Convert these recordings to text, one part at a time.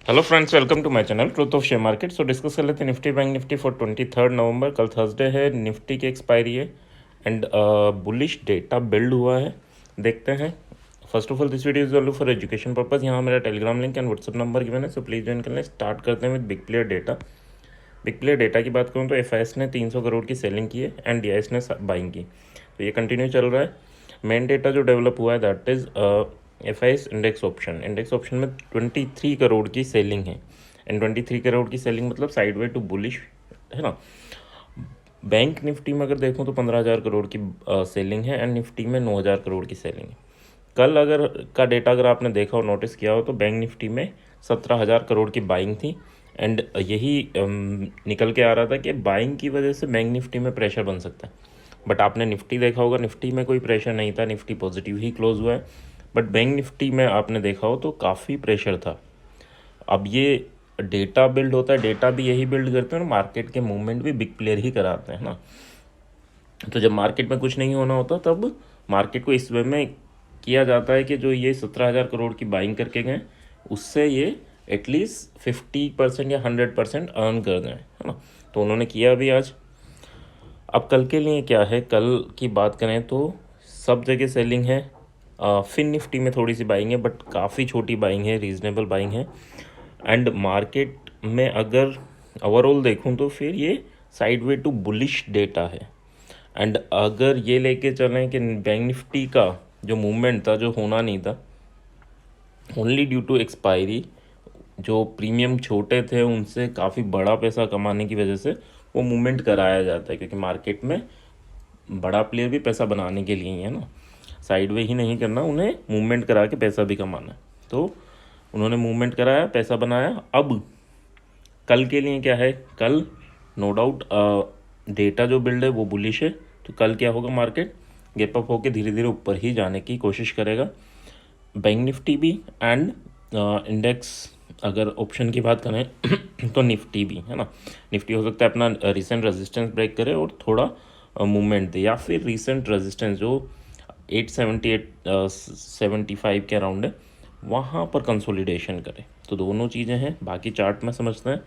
Hello friends, welcome to my channel truth of share market. So discuss कर लेते हैं Nifty bank Nifty for 23 November. कल Thursday है, Nifty की expiry है एंड बुलिश डेटा बिल्ड हुआ है। देखते हैं। First of all this video is only for education purpose. यहाँ मेरा Telegram link and WhatsApp number given है, सो प्लीज़ ज्वाइन कर लें। स्टार्ट करते हैं with big player data. Big player data की बात करूँ तो एफआईएस ने 300 करोड़ की सेलिंग की है एंड डीआईएस ने बाइंग की, तो ये कंटिन्यू चल रहा है। मेन डेटा जो डेवलप हुआ है that is FIS index option में 23 करोड़ की सेलिंग है एंड 23 करोड़ की सेलिंग मतलब साइडवे टू बुलिश है ना। बैंक निफ्टी में अगर देखूँ तो 15,000 करोड़ की सेलिंग है एंड निफ्टी में 9,000 करोड़ की सेलिंग है। कल अगर का डेटा अगर आपने देखा और नोटिस किया हो तो बैंक निफ्टी में 17,000 करोड़ की बाइंग थी एंड यही निकल के आ रहा था कि बाइंग की वजह से बैंक निफ्टी में प्रेशर बन सकता है। बट आपने निफ्टी देखा होगा, निफ्टी में कोई प्रेशर नहीं था, निफ्टी पॉजिटिव ही क्लोज हुआ है। बट बैंक निफ्टी में आपने देखा हो तो काफ़ी प्रेशर था। अब ये डेटा बिल्ड होता है, डेटा भी यही बिल्ड करते हैं और मार्केट के मूवमेंट भी बिग प्लेयर ही कराते हैं ना। तो जब मार्केट में कुछ नहीं होना होता तब मार्केट को इस वे में किया जाता है कि जो ये 17,000 करोड़ की बाइंग करके गए उससे ये एटलीस्ट 50% या 100% अर्न कर दें, है ना। तो उन्होंने किया भी आज। अब कल के लिए क्या है, कल की बात करें तो सब जगह सेलिंग है। फिन निफ्टी में थोड़ी सी बाइंग है बट काफ़ी छोटी बाइंग है, रीजनेबल बाइंग है। एंड मार्केट में अगर ओवरऑल देखूं तो फिर ये साइडवे टू बुलिश डेटा है। एंड अगर ये लेके चलें कि बैंक निफ्टी का जो मूवमेंट था जो होना नहीं था, ओनली ड्यू टू एक्सपायरी, जो प्रीमियम छोटे थे उनसे काफ़ी बड़ा पैसा कमाने की वजह से वो मूवमेंट कराया जाता है, क्योंकि मार्केट में बड़ा प्लेयर भी पैसा बनाने के लिए ही है ना। साइडवे ही नहीं करना, उन्हें मूवमेंट करा के पैसा भी कमाना है। तो उन्होंने मूवमेंट कराया, पैसा बनाया। अब कल के लिए क्या है, कल नो डाउट डेटा जो बिल्ड है वो बुलिश है। तो कल क्या होगा, मार्केट गैप अप होकर धीरे धीरे ऊपर ही जाने की कोशिश करेगा, बैंक निफ्टी भी एंड इंडेक्स। अगर ऑप्शन की बात करें तो निफ्टी भी है ना। निफ्टी हो सकता है अपना रिसेंट रेजिस्टेंस ब्रेक करे और थोड़ा मूवमेंट दे, या फिर रिसेंट रेजिस्टेंस जो 878-75 के अराउंड है वहाँ पर कंसोलिडेशन करे। तो दोनों चीज़ें हैं। बाकी चार्ट में समझते हैं।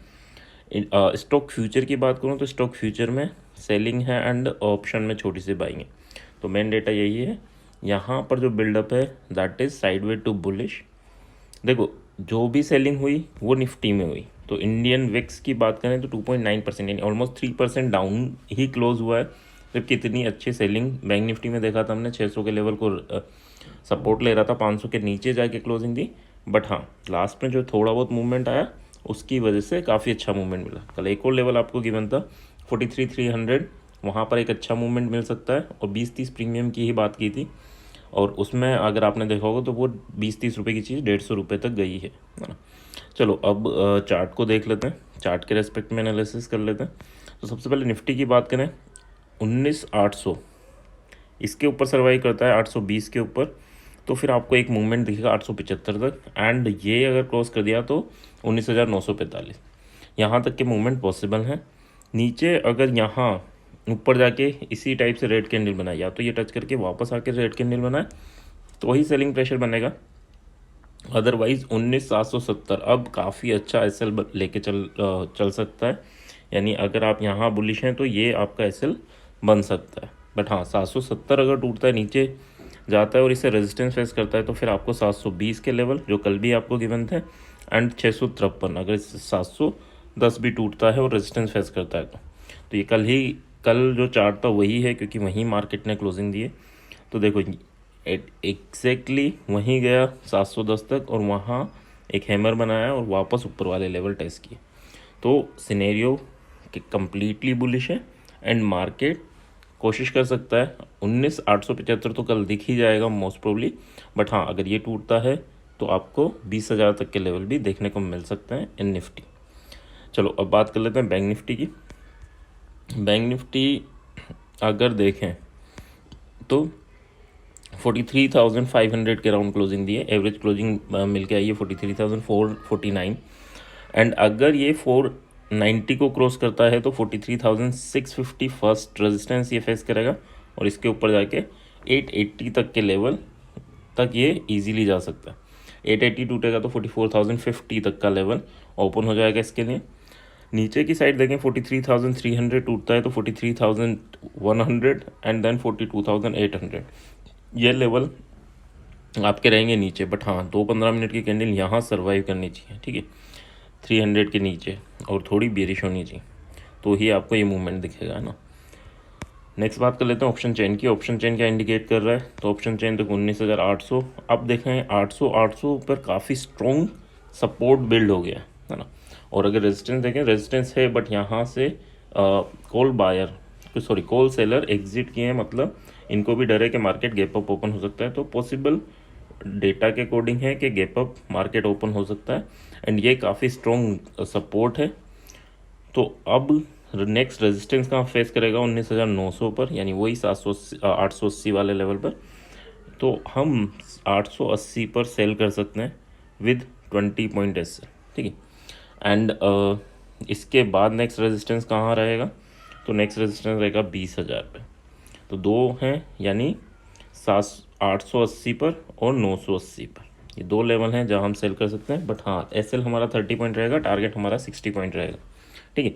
स्टॉक फ्यूचर की बात करूँ तो स्टॉक फ्यूचर में सेलिंग है एंड ऑप्शन में छोटी सी बाइंग है। तो मेन डेटा यही है। यहाँ पर जो बिल्डअप है that is sideway to bullish. देखो, जो भी सेलिंग हुई वो निफ्टी में हुई। तो इंडियन विक्स की बात करें तो 2.9% यानी ऑलमोस्ट 3% डाउन ही क्लोज हुआ है। जबकि इतनी अच्छी सेलिंग बैंक निफ्टी में देखा था हमने, 600 के लेवल को सपोर्ट ले रहा था, 500 के नीचे जाके क्लोजिंग दी। बट हाँ, लास्ट में जो थोड़ा बहुत मूवमेंट आया उसकी वजह से काफ़ी अच्छा मूवमेंट मिला। कल एक और लेवल आपको गिवन था 43,300, वहाँ पर एक अच्छा मूवमेंट मिल सकता है। और 20-30 प्रीमियम की ही बात की थी और उसमें अगर आपने देखा होगा तो वो 20-30 रुपये की चीज़ 150 रुपये तक गई है ना। चलो अब चार्ट को देख लेते हैं, चार्ट के रेस्पेक्ट में एनालिसिस कर लेते हैं। तो सबसे पहले निफ्टी की बात करें, 19,800 इसके ऊपर सर्वाइव करता है, 820 के ऊपर। तो फिर आपको एक मूवमेंट दिखेगा 875 तक एंड ये अगर क्रॉस कर दिया तो 19,945 यहाँ तक के मूवमेंट पॉसिबल हैं। नीचे अगर यहाँ ऊपर जाके इसी टाइप से रेड कैंडल बनाए, या तो ये टच करके वापस आके रेड कैंडल बनाए तो वही सेलिंग प्रेशर बनेगा। अदरवाइज 19,770 अब काफ़ी अच्छा एसएल लेके चल सकता है। यानी अगर आप यहाँ बुलिश हैं तो ये आपका एसएल बन सकता है। बट हाँ, 770 अगर टूटता है, नीचे जाता है और इसे रेजिस्टेंस फेस करता है तो फिर आपको 720 के लेवल जो कल भी आपको गिवन थे एंड 653, अगर इस 710 भी टूटता है और रेजिस्टेंस फेस करता है तो ये कल जो चार्ट था वही है, क्योंकि वहीं मार्केट ने क्लोजिंग दी है। तो देखो एग्जैक्टली वहीं गया 710 तक और वहाँ एक हैमर बनाया और वापस ऊपर वाले लेवल टेस्ट किए। तो सिनेरियो कम्प्लीटली बुलिश है एंड मार्केट कोशिश कर सकता है 19,875 तो कल दिख ही जाएगा मोस्ट प्रोबली। बट हाँ, अगर ये टूटता है तो आपको 20,000 तक के लेवल भी देखने को मिल सकते हैं इन निफ्टी। चलो अब बात कर लेते हैं बैंक निफ्टी की। बैंक निफ्टी अगर देखें तो 43,500 के राउंड क्लोजिंग दी है, एवरेज क्लोजिंग मिल के आई है 43,449 एंड अगर ये 490 को क्रॉस करता है तो 43,650 फर्स्ट रेजिस्टेंस ये फेस करेगा और इसके ऊपर जाके 880 तक के लेवल तक ये इजीली जा सकता है। 880 टूटेगा तो 44,050 तक का लेवल ओपन हो जाएगा इसके लिए। नीचे की साइड देखें 43,300 टूटता है तो 43,100 एंड देन 42,800 ये लेवल आपके रहेंगे नीचे। बट हाँ 2-15 मिनट की कैंडल यहाँ सर्वाइव करनी चाहिए, ठीक है, 300 के नीचे और थोड़ी बेरिश होनी चाहिए तो ही आपको ये मूवमेंट दिखेगा, है ना। नेक्स्ट बात कर लेते हैं ऑप्शन चेन की। ऑप्शन चेन क्या इंडिकेट कर रहा है, तो ऑप्शन चेन तक 19,800। अब देखें 800 पर काफ़ी स्ट्रॉन्ग सपोर्ट बिल्ड हो गया है ना। और अगर रेजिस्टेंस देखें, रेजिस्टेंस है बट यहाँ से कॉल सेलर एग्जिट किए हैं, मतलब इनको भी डर है कि मार्केट गैप अप ओपन हो सकता है। तो पॉसिबल डेटा के अकॉर्डिंग है कि गैप अप मार्केट ओपन हो सकता है एंड ये काफ़ी स्ट्रॉन्ग सपोर्ट है। तो अब नेक्स्ट रेजिस्टेंस कहाँ फेस करेगा, 19,900 पर, यानी वही 880 वाले लेवल पर। तो हम 880 पर सेल कर सकते हैं विद 20 पॉइंट एस, ठीक है। एंड इसके बाद नेक्स्ट रेजिस्टेंस कहाँ रहेगा, तो नेक्स्ट रेजिस्टेंस रहेगा 20,000 पे। तो दो हैं, यानी 880 पर और 980 पर, ये दो लेवल हैं जहाँ हम सेल कर सकते हैं। बट हाँ एसएल हमारा 30 पॉइंट रहेगा, टारगेट हमारा 60 पॉइंट रहेगा, ठीक है।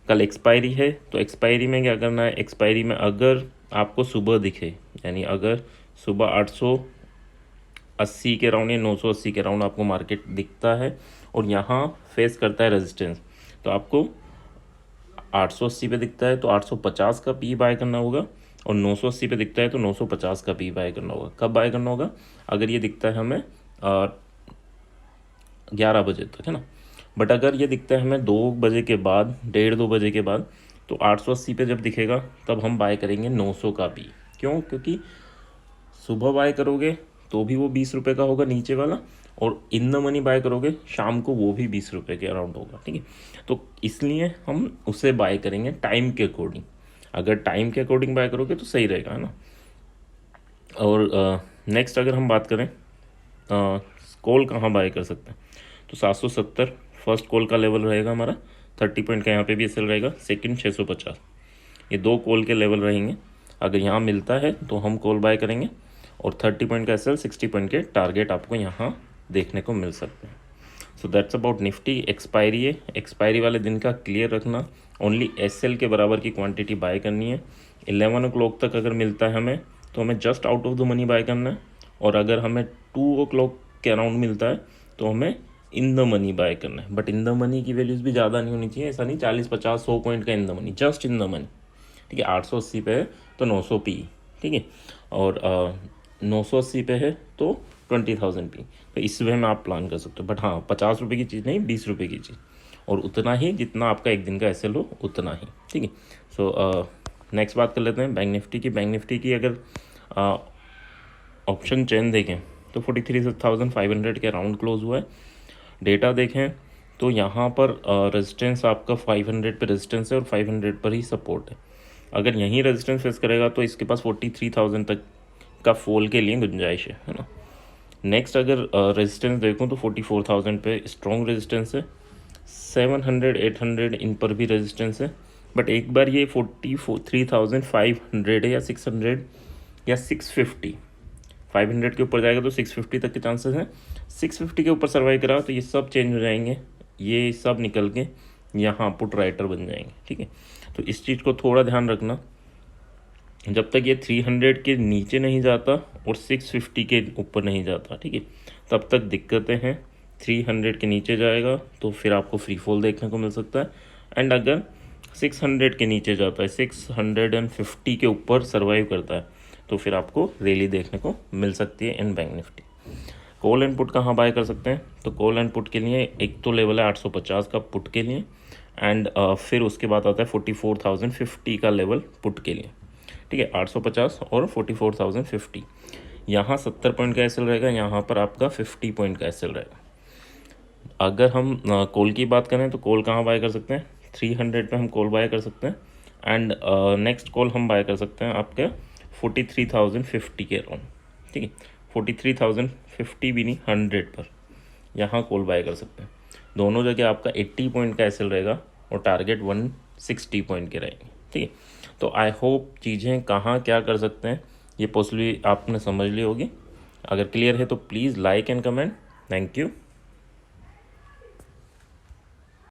कल एक्सपायरी है तो एक्सपायरी में क्या करना है, एक्सपायरी में अगर आपको सुबह दिखे, यानी अगर सुबह 880 के राउंड या 980 के राउंड आपको मार्केट दिखता है और यहाँ फेस करता है रेजिस्टेंस, तो आपको 880 पे दिखता है तो 850 का पी बाय करना होगा, और 980 पे दिखता है तो 950 का पी बाय करना होगा। कब बाय करना होगा, अगर ये दिखता है हमें 11 बजे तक, है ना। बट अगर ये दिखता है हमें 2 बजे के बाद, 1:30-2 बजे के बाद, तो 880 पे जब दिखेगा तब हम बाय करेंगे 900 का पी। क्यों, क्योंकि सुबह बाय करोगे तो भी वो 20 रुपये का होगा नीचे वाला, और इन द मनी बाय करोगे शाम को वो भी 20 रुपये के अराउंड होगा, ठीक है। तो इसलिए हम उसे बाय करेंगे टाइम के अकॉर्डिंग। अगर टाइम के अकॉर्डिंग बाय करोगे तो सही रहेगा, है ना। और नेक्स्ट अगर हम बात करें कॉल कहाँ बाय कर सकते हैं, तो 770 फर्स्ट कॉल का लेवल रहेगा हमारा, 30 पॉइंट का यहाँ पे भी एसएल रहेगा। सेकंड 650, ये दो कॉल के लेवल रहेंगे। अगर यहाँ मिलता है तो हम कॉल बाय करेंगे, और 30 पॉइंट का एसएल, 60 पॉइंट के टारगेट आपको यहाँ देखने को मिल सकते हैं। So that's about Nifty. Expiry है, एक्सपायरी वाले दिन का क्लियर रखना, ओनली एसएल के बराबर की क्वांटिटी बाय करनी है। 11 o'clock तक अगर मिलता है हमें तो हमें just out of the money by करना है, और अगर हमें 2 o'clock के अराउंड मिलता है तो हमें इन द मनी बाय करना है। बट इन द मनी की वैल्यूज़ भी ज़्यादा नहीं होनी चाहिए, ऐसा नहीं 40-50-100 पॉइंट का in the money, just in the money, ठीक है। 880 पे है तो 900 पी, ठीक है, और 980 पे है तो 20,000 पी। तो इस वे में आप प्लान कर सकते हो। बट हाँ 50 रुपये की चीज़ नहीं, 20 रुपये की चीज़, और उतना ही जितना आपका एक दिन का एसएल हो उतना ही, ठीक है। सो नेक्स्ट बात कर लेते हैं बैंक निफ्टी की। बैंक निफ्टी की अगर ऑप्शन चेन देखें तो 43,500 के अराउंड क्लोज हुआ है। डेटा देखें तो यहाँ पर रेजिस्टेंस आपका 500 पे रेजिस्टेंस है और 500 पर ही सपोर्ट है। अगर यहीं रेजिस्टेंस फेस करेगा तो इसके पास 43,000 तक का फॉल के लिए गुंजाइश है ना। नेक्स्ट अगर रेजिस्टेंस देखूँ तो 44,000 पे स्ट्रॉन्ग रेजिस्टेंस है, 700 800 इन पर भी रेजिस्टेंस है। बट एक बार ये 43,500 है या 600 या 650, 500 के ऊपर जाएगा तो 650 तक के चांसेस हैं। 650 के ऊपर सर्वाइव करा तो ये सब चेंज हो जाएंगे, ये सब निकल के यहाँ पुट राइटर बन जाएंगे, ठीक है। तो इस चीज़ को थोड़ा ध्यान रखना, जब तक ये 300 के नीचे नहीं जाता और 650 के ऊपर नहीं जाता, ठीक है, तब तक दिक्कतें हैं। 300 के नीचे जाएगा तो फिर आपको फ्री फॉल देखने को मिल सकता है, एंड अगर 600 के नीचे जाता है, 650 के ऊपर सर्वाइव करता है, तो फिर आपको रैली देखने को मिल सकती है in bank Nifty. Call and put कहाँ बाय कर सकते हैं, तो कॉल एंड पुट के लिए एक तो लेवल है 850 का पुट के लिए, एंड फिर उसके बाद आता है 44,050 का लेवल पुट के लिए, ठीक है। 850 और 44,050, यहाँ 70 पॉइंट का एसएल रहेगा, यहाँ पर आपका 50 पॉइंट का एसएल रहेगा। अगर हम कॉल की बात करें तो कॉल कहाँ बाय कर सकते हैं, 300 पे हम कॉल बाय कर सकते हैं, एंड नेक्स्ट कॉल हम बाय कर सकते हैं आपके 43,050 के अराउंड, ठीक है। 43,050 भी नहीं, 100 पर यहाँ कॉल बाय कर सकते हैं। दोनों जगह आपका 80 पॉइंट का एसएल रहेगा और टारगेट 160 पॉइंट के रहेंगे, ठीक है। तो आई होप चीज़ें कहाँ क्या कर सकते हैं ये पॉसिबली आपने समझ ली होगी। अगर क्लियर है तो please like and comment, thank you.